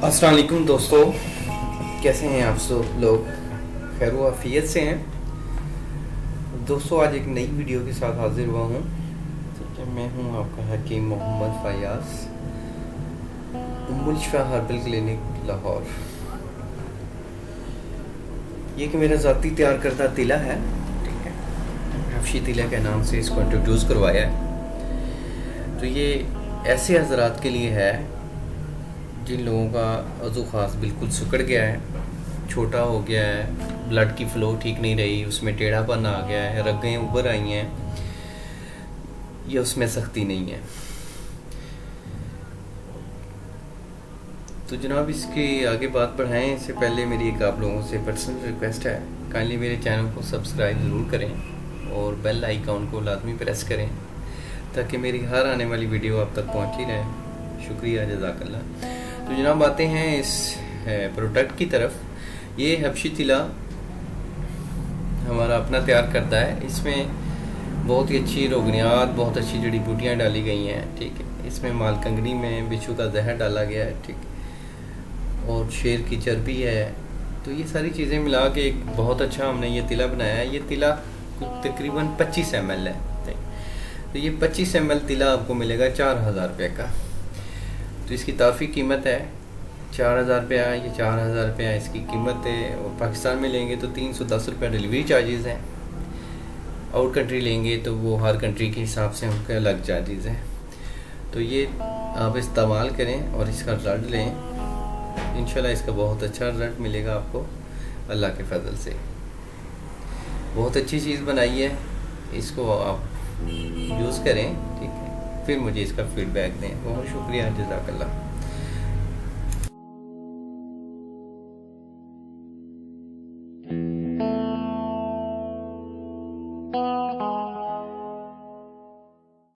अस्सलाम वालेकुम दोस्तों, कैसे हैं आप सब लोग? खैर व आफियत से हैं दोस्तों। आज एक नई वीडियो के साथ हाजिर हुआ हूँ। ठीक है, मैं हूँ आपका हकीम मोहम्मद फयाज, उम्मुल शिफा हर्बल क्लिनिक लाहौर। ये कि मेरा ज़ाती तैयार करदा तिला है। ठीक है, हफ्शी तिला के नाम से इसको इंट्रोड्यूस करवाया है। तो ये ऐसे हजरात के लिए है जिन लोगों का अज़ू ख़ास बिल्कुल सिकुड़ गया है, छोटा हो गया है, ब्लड की फ़्लो ठीक नहीं रही, उसमें टेढ़ापन आ गया है, रगें उभर आई हैं या उसमें सख्ती नहीं है। तो जनाब, इसके आगे बात बढ़ाएं इससे पहले मेरी एक आप लोगों से पर्सनल रिक्वेस्ट है, काइंडली मेरे चैनल को सब्सक्राइब ज़रूर करें और बेल आइकॉन को लाजमी प्रेस करें ताकि मेरी हर आने वाली वीडियो आप तक पहुंची रहे। शुक्रिया, जज़ाकल्लाह। तो जनाब, आते हैं इस प्रोडक्ट की तरफ। ये हबशी तिला हमारा अपना तैयार करता है। इसमें बहुत ही अच्छी रोगनियात, बहुत अच्छी जड़ी बूटियाँ डाली गई हैं। ठीक है, इसमें मालकंगनी में बिच्छू का जहर डाला गया है। ठीक, और शेर की चर्बी है। तो ये सारी चीज़ें मिला के एक बहुत अच्छा हमने ये तिला बनाया है। ये तिला तकरीबन 25 ml है। तो ये 25 ml तिला आपको मिलेगा 4000 रुपये का। तो इसकी काफ़ी कीमत है 4000 रुपया। ये 4000 रुपया इसकी कीमत है। और पाकिस्तान में लेंगे तो 310 रुपया डिलीवरी चार्जेस हैं। आउट कंट्री लेंगे तो वो हर कंट्री के हिसाब से उनके अलग चार्जेस हैं। तो ये आप इस्तेमाल करें और इसका रिज़ल्ट लें। इंशाल्लाह इसका बहुत अच्छा रिज़ल्ट मिलेगा आपको अल्लाह के फजल से। बहुत अच्छी चीज़ बनाई है, इसको आप यूज़ करें। ठीक है, फिर मुझे इसका फीडबैक दें। बहुत शुक्रिया, जज़ाकल्लाह।